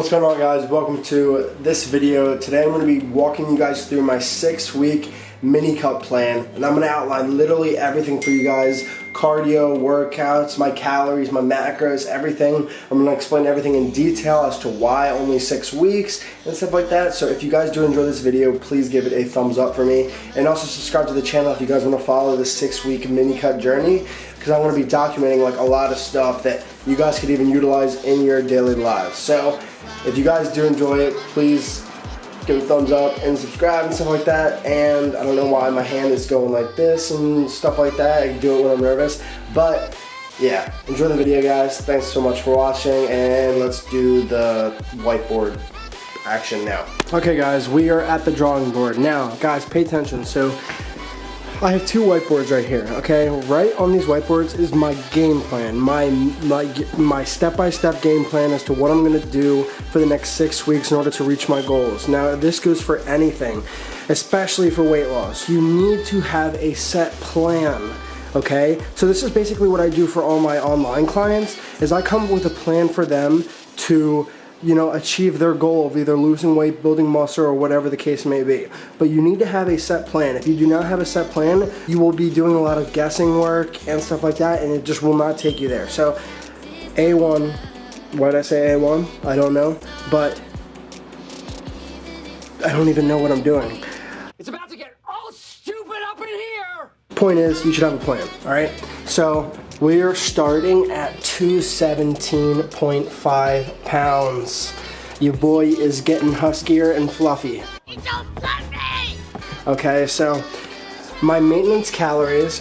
What's going on, guys? Welcome to this video. Today I'm going to be walking you guys through my 6-week mini cut plan, and I'm going to outline literally everything for you guys: cardio, workouts, my calories, my macros, everything. I'm going to explain everything in detail as to why only 6 weeks and stuff like that. So if you guys do enjoy this video, please give it a thumbs up for me, and also subscribe to the channel if you guys want to follow this 6-week mini cut journey, because I'm going to be documenting like a lot of stuff that you guys could even utilize in your daily lives. So if you guys do enjoy it, please give it a thumbs up and subscribe and stuff like that. And I don't know why my hand is going like this and stuff like that. I do it when I'm nervous. But yeah, enjoy the video, guys. Thanks so much for watching, and let's do the whiteboard action now. Okay, guys, we are at the drawing board. Now, guys, pay attention. So I have 2 whiteboards right here, okay? Right on these whiteboards is my game plan, my step-by-step game plan as to what I'm gonna do for the next 6 weeks in order to reach my goals. Now, this goes for anything, especially for weight loss. You need to have a set plan, okay? So this is basically what I do for all my online clients, is I come up with a plan for them to, you know, achieve their goal of either losing weight, building muscle, or whatever the case may be. But you need to have a set plan. If you do not have a set plan, you will be doing a lot of guessing work and stuff like that, and it just will not take you there. So A1, why did I say A1? I don't know, but I don't even know what I'm doing. It's about to get all stupid up in here! Point is, you should have a plan, all right? So we are starting at 217.5 pounds. Your boy is getting huskier and fluffy. It's so fluffy! Okay, so my maintenance calories,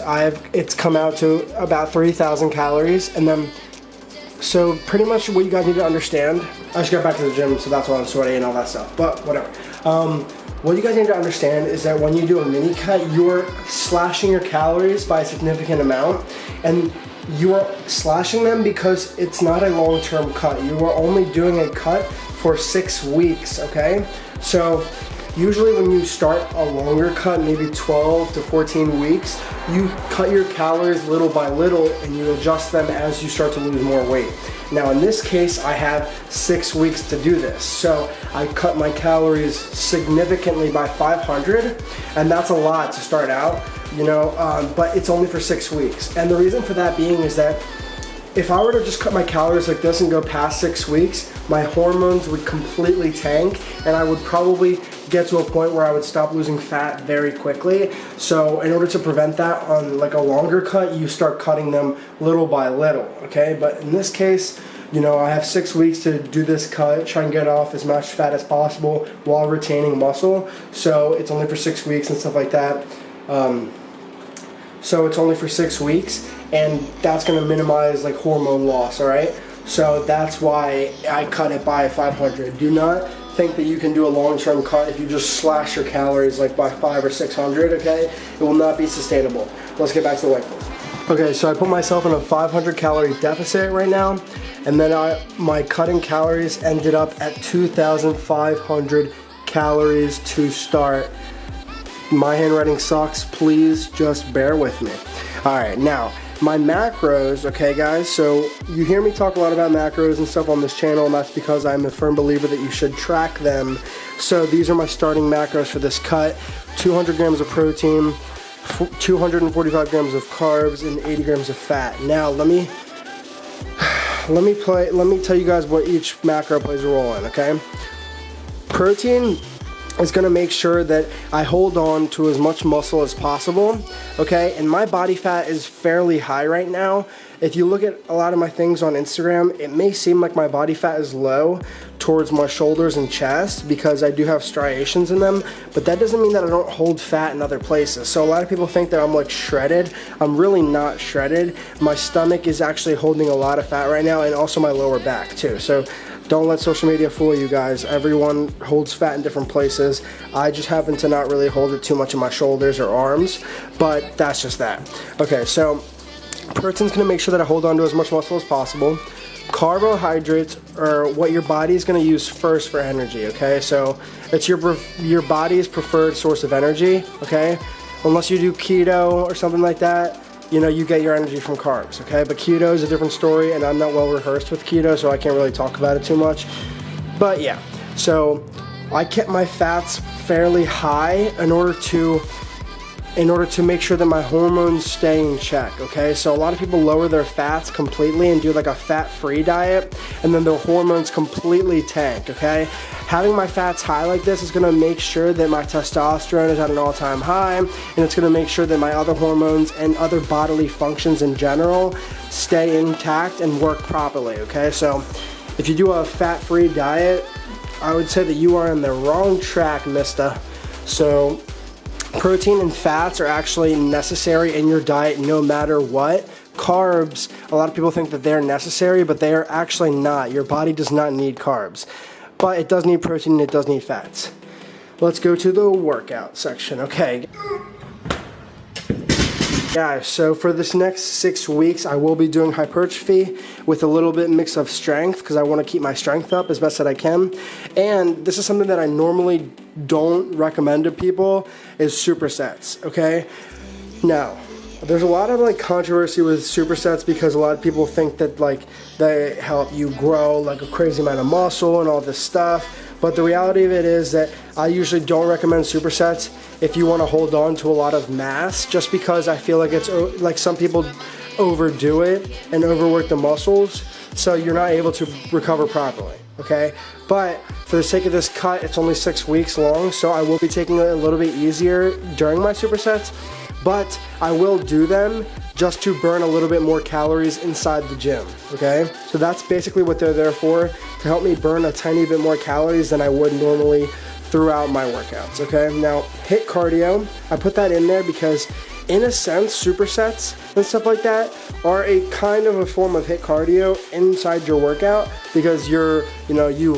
it's come out to about 3,000 calories, and then, so pretty much what you guys need to understand, I just got back to the gym, so that's why I'm sweaty and all that stuff, but whatever. What you guys need to understand is that when you do a mini cut, you're slashing your calories by a significant amount, and you are slashing them because it's not a long-term cut. You are only doing a cut for 6 weeks, okay? So usually when you start a longer cut, maybe 12 to 14 weeks, you cut your calories little by little and you adjust them as you start to lose more weight. Now in this case, I have 6 weeks to do this. So I cut my calories significantly by 500, and that's a lot to start out, you know, but it's only for 6 weeks. And the reason for that being is that if I were to just cut my calories like this and go past 6 weeks, my hormones would completely tank, and I would probably get to a point where I would stop losing fat very quickly. So in order to prevent that on like a longer cut, you start cutting them little by little, okay? But in this case, you know, I have 6 weeks to do this cut, try and get off as much fat as possible while retaining muscle. So it's only for 6 weeks and stuff like that. So it's only for 6 weeks, and that's gonna minimize like hormone loss, all right? So that's why I cut it by 500. Do not think that you can do a long-term cut if you just slash your calories like by 500 or 600, okay? It will not be sustainable. Let's get back to the whiteboard. Okay, so I put myself in a 500 calorie deficit right now, and then my cutting calories ended up at 2,500 calories to start. My handwriting sucks, please just bear with me. All right, now my macros, okay guys, so you hear me talk a lot about macros and stuff on this channel, and that's because I'm a firm believer that you should track them. So these are my starting macros for this cut: 200 grams of protein, 245 grams of carbs, and 80 grams of fat. Now let me tell you guys what each macro plays a role in, okay? Protein is gonna make sure that I hold on to as much muscle as possible, okay? And my body fat is fairly high right now. If you look at a lot of my things on Instagram, it may seem like my body fat is low towards my shoulders and chest because I do have striations in them, but that doesn't mean that I don't hold fat in other places. So a lot of people think that I'm like shredded. I'm really not shredded. My stomach is actually holding a lot of fat right now, and also my lower back too. So don't let social media fool you guys. Everyone holds fat in different places. I just happen to not really hold it too much in my shoulders or arms, but that's just that. Okay, so protein's gonna make sure that I hold on to as much muscle as possible. Carbohydrates are what your body is gonna use first for energy, okay? So it's your body's preferred source of energy, okay? Unless you do keto or something like that, you know, you get your energy from carbs, okay? But keto is a different story, and I'm not well rehearsed with keto, so I can't really talk about it too much. But yeah, so I kept my fats fairly high in order to make sure that my hormones stay in check, okay? So a lot of people lower their fats completely and do like a fat-free diet, and then their hormones completely tank, okay? Having my fats high like this is gonna make sure that my testosterone is at an all-time high, and it's gonna make sure that my other hormones and other bodily functions in general stay intact and work properly, okay? So if you do a fat-free diet, I would say that you are on the wrong track, mister. So protein and fats are actually necessary in your diet no matter what. Carbs, a lot of people think that they're necessary, but they are actually not. Your body does not need carbs, but it does need protein and it does need fats. Let's go to the workout section, okay? Guys, so for this next 6 weeks, I will be doing hypertrophy with a little bit mix of strength because I want to keep my strength up as best that I can. And this is something that I normally don't recommend to people, is supersets, okay? Now, there's a lot of like controversy with supersets because a lot of people think that like they help you grow like a crazy amount of muscle and all this stuff. But the reality of it is that I usually don't recommend supersets if you want to hold on to a lot of mass, just because I feel like it's like some people overdo it and overwork the muscles, so you're not able to recover properly, okay? But for the sake of this cut, it's only 6 weeks long, so I will be taking it a little bit easier during my supersets, but I will do them just to burn a little bit more calories inside the gym, okay? So that's basically what they're there for, to help me burn a tiny bit more calories than I would normally throughout my workouts, okay? Now, HIIT cardio, I put that in there because in a sense, supersets and stuff like that are a kind of a form of HIIT cardio inside your workout, because you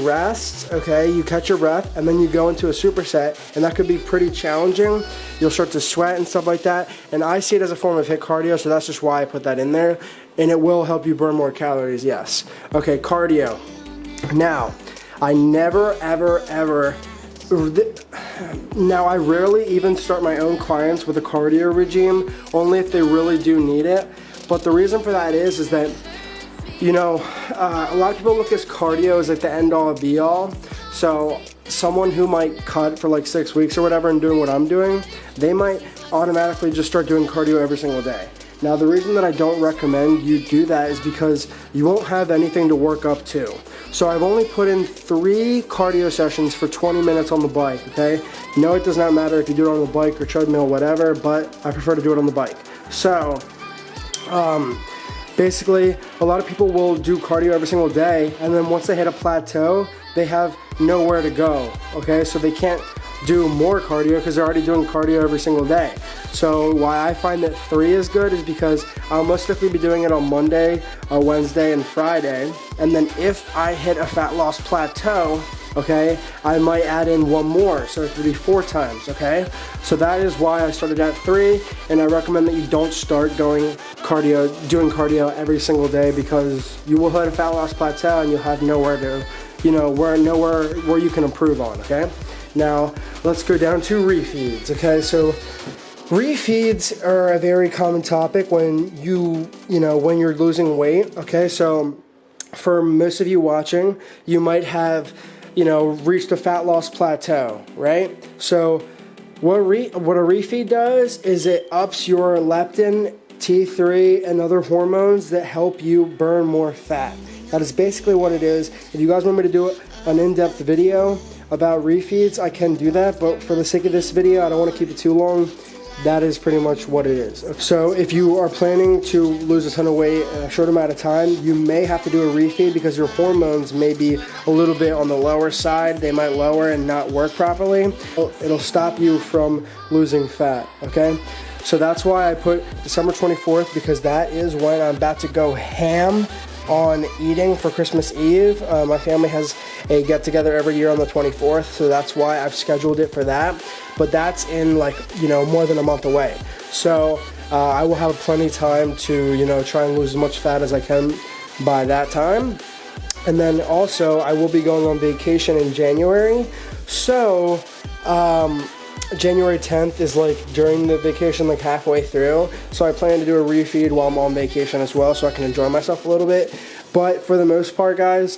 rest, okay, you catch your breath, and then you go into a superset, and that could be pretty challenging. You'll start to sweat and stuff like that, and I see it as a form of HIIT cardio, so that's just why I put that in there, and it will help you burn more calories, yes. Okay, cardio. Now, I never, ever, now I rarely even start my own clients with a cardio regime, only if they really do need it. But the reason for that is that, a lot of people look at cardio as like the end all be all. So someone who might cut for like 6 weeks or whatever and doing what I'm doing, they might automatically just start doing cardio every single day. Now the reason that I don't recommend you do that is because you won't have anything to work up to. So I've only put in 3 cardio sessions for 20 minutes on the bike, okay? No, it does not matter if you do it on the bike or treadmill, whatever, but I prefer to do it on the bike. So, basically, a lot of people will do cardio every single day, and then once they hit a plateau, they have nowhere to go, okay? So they can't do more cardio because they're already doing cardio every single day. So why I find that 3 is good is because I'll most likely be doing it on Monday, Wednesday, and Friday. And then if I hit a fat loss plateau, okay, I might add in 1 more, so it would be 4 times, okay? So that is why I started at 3, and I recommend that you don't start doing cardio every single day, because you will hit a fat loss plateau and you'll have nowhere to, where you can improve on, okay? Now, let's go down to refeeds, okay? So refeeds are a very common topic when when you're losing weight, okay? So for most of you watching, you might have, reached a fat loss plateau, right? So what a refeed does is it ups your leptin, T3, and other hormones that help you burn more fat. That is basically what it is. If you guys want me to do an in-depth video about refeeds, I can do that, but for the sake of this video, I don't want to keep it too long. That is pretty much what it is. So if you are planning to lose a ton of weight in a short amount of time, you may have to do a refeed because your hormones may be a little bit on the lower side. They might lower and not work properly. It'll stop you from losing fat, okay? So that's why I put December 24th, because that is when I'm about to go ham on eating for Christmas Eve. My family has a get-together every year on the 24th, so that's why I've scheduled it for that. But that's in more than a month away. So I will have plenty of time to, try and lose as much fat as I can by that time. And then also, I will be going on vacation in January. So, January 10th is during the vacation, halfway through. So I plan to do a refeed while I'm on vacation as well, so I can enjoy myself a little bit. But for the most part, guys,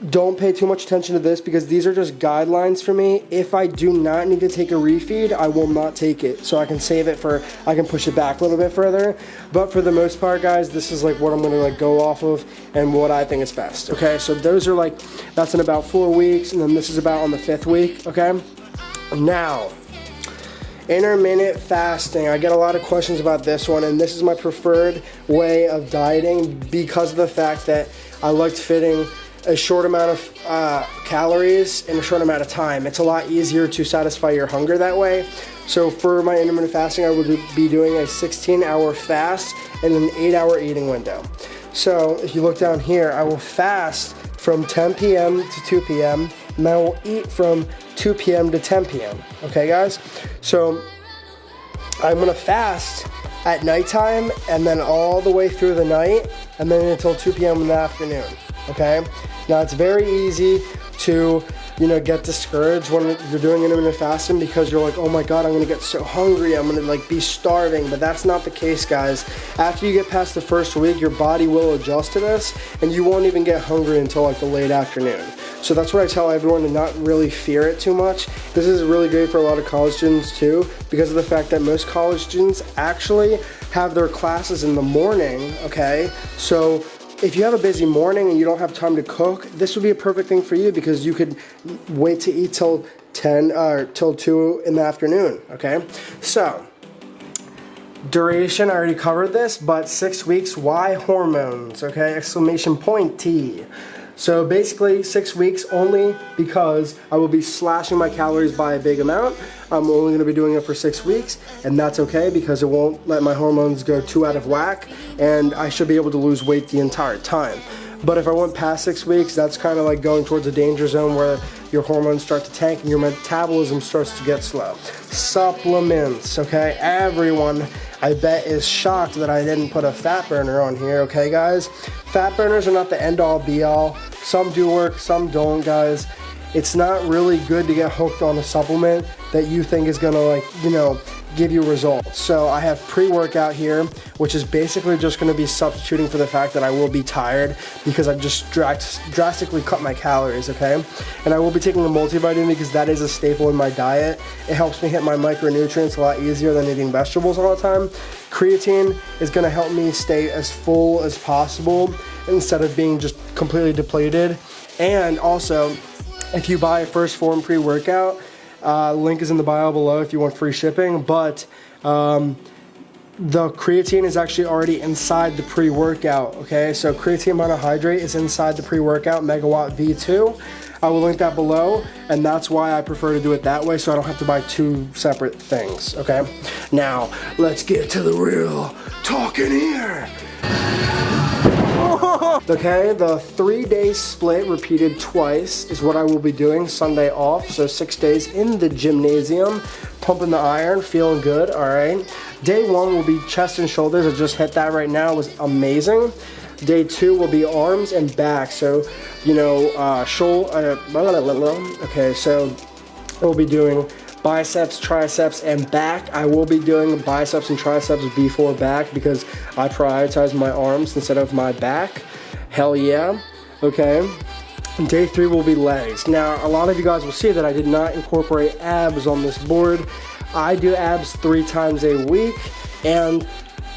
don't pay too much attention to this because these are just guidelines for me. If I do not need to take a refeed, I will not take it. So I can save it for, I can push it back a little bit further. But for the most part, guys, this is like what I'm gonna like go off of and what I think is best, okay? So those are like, that's in about 4 weeks, and then this is about on the 5th week, okay? Now, intermittent fasting. I get a lot of questions about this one, and this is my preferred way of dieting because of the fact that I liked fitting a short amount of calories in a short amount of time. It's a lot easier to satisfy your hunger that way. So for my intermittent fasting, I will be doing a 16-hour fast and an 8-hour eating window. So if you look down here, I will fast from 10 p.m. to 2 p.m. and I will eat from 2 p.m. to 10 p.m. Okay, guys? So I'm gonna fast at nighttime and then all the way through the night and then until 2 p.m. in the afternoon. Okay? Now it's very easy to, you know, get discouraged when you're doing intermittent fasting because you're like, oh my God, I'm gonna get so hungry, I'm gonna like be starving, but that's not the case, guys. After you get past the first week, your body will adjust to this and you won't even get hungry until like the late afternoon. So that's what I tell everyone, to not really fear it too much. This is really great for a lot of college students too, because of the fact that most college students actually have their classes in the morning, okay? So if you have a busy morning and you don't have time to cook, this would be a perfect thing for you because you could wait to eat till 10 or till 2 in the afternoon, okay? So, duration, I already covered this, but 6 weeks, why hormones, okay? Exclamation point T. So basically 6 weeks only because I will be slashing my calories by a big amount. I'm only gonna be doing it for 6 weeks, and that's okay because it won't let my hormones go too out of whack, and I should be able to lose weight the entire time. But if I went past 6 weeks, that's kind of like going towards a danger zone where your hormones start to tank and your metabolism starts to get slow. Supplements, okay? Everyone, I bet, is shocked that I didn't put a fat burner on here, okay, guys? Fat burners are not the end-all, be-all. Some do work, some don't, guys. It's not really good to get hooked on a supplement that you think is gonna, like, you know, give you results. So I have pre-workout here, which is basically just gonna be substituting for the fact that I will be tired because I've just drastically cut my calories, okay? And I will be taking a multivitamin because that is a staple in my diet. It helps me hit my micronutrients a lot easier than eating vegetables all the time. Creatine is gonna help me stay as full as possible instead of being just completely depleted. And also, if you buy a First Form pre-workout, link is in the bio below if you want free shipping, but the creatine is actually already inside the pre-workout, okay? So creatine monohydrate is inside the pre-workout Megawatt V2. I will link that below, and that's why I prefer to do it that way so I don't have to buy 2 separate things, okay? Now, let's get to the real talking here. Okay, the 3-day split repeated twice is what I will be doing. Sunday off, so 6 days in the gymnasium, pumping the iron, feeling good, all right. Day 1 will be chest and shoulders. I just hit that right now. It was amazing. Day 2 will be arms and back. So, you know, okay, so we'll be doing biceps, triceps, and back. I will be doing biceps and triceps before back because I prioritize my arms instead of my back. Hell yeah. Okay. Day 3 will be legs. Now, a lot of you guys will see that I did not incorporate abs on this board. I do abs 3 times a week, and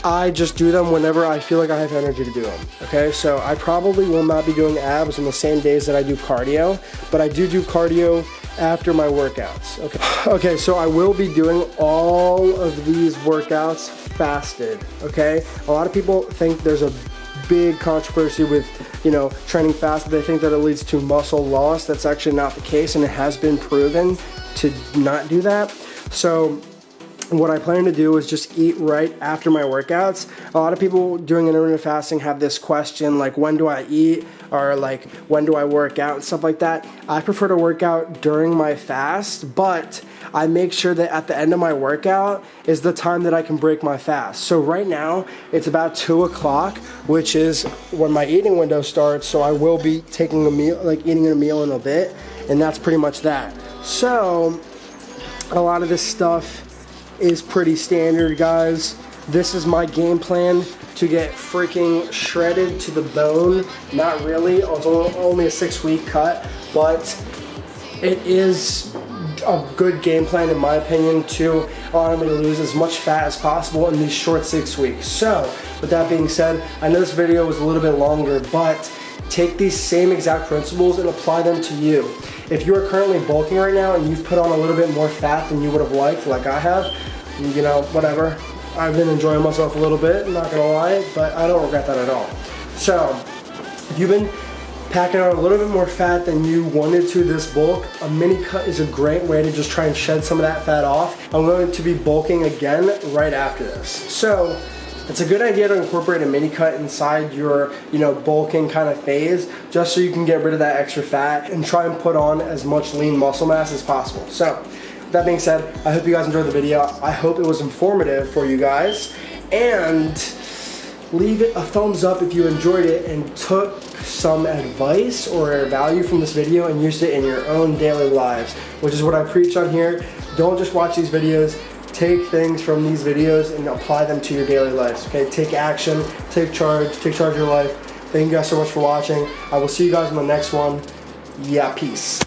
I just do them whenever I feel like I have energy to do them. Okay, so I probably will not be doing abs on the same days that I do cardio, but I do cardio after my workouts. Okay, so I will be doing all of these workouts fasted. Okay, a lot of people think there's a big controversy with, you know, training fasted. They think that it leads to muscle loss. That's actually not the case, and it has been proven to not do that. So what I plan to do is just eat right after my workouts. A lot of people doing intermittent fasting have this question, like, when do I eat? Or like, when do I work out and stuff like that. I prefer to work out during my fast, but I make sure that at the end of my workout is the time that I can break my fast. So right now, it's about 2 o'clock, which is when my eating window starts. So I will be taking a meal, like eating a meal in a bit, and that's pretty much that. So a lot of this stuff is pretty standard, guys. this is my game plan to get freaking shredded to the bone. Not really, it's only a 6-week cut, but it is a good game plan in my opinion to allow me to lose as much fat as possible in these short 6 weeks. So with that being said, I know this video was a little bit longer, but take these same exact principles and apply them to you. If you are currently bulking right now and you've put on a little bit more fat than you would have liked, like I have, you know, whatever. I've been enjoying myself a little bit, I'm not gonna lie, but I don't regret that at all. So, if you've been packing on a little bit more fat than you wanted to this bulk, a mini cut is a great way to just try and shed some of that fat off. I'm going to be bulking again right after this. So, it's a good idea to incorporate a mini cut inside your, bulking kind of phase, just so you can get rid of that extra fat and try and put on as much lean muscle mass as possible. So, that being said, I hope you guys enjoyed the video. I hope it was informative for you guys. And leave it a thumbs up if you enjoyed it and took some advice or value from this video and used it in your own daily lives, which is what I preach on here. Don't just watch these videos. Take things from these videos and apply them to your daily lives. Okay, take action, take charge of your life. Thank you guys so much for watching. I will see you guys in the next one. Yeah, peace.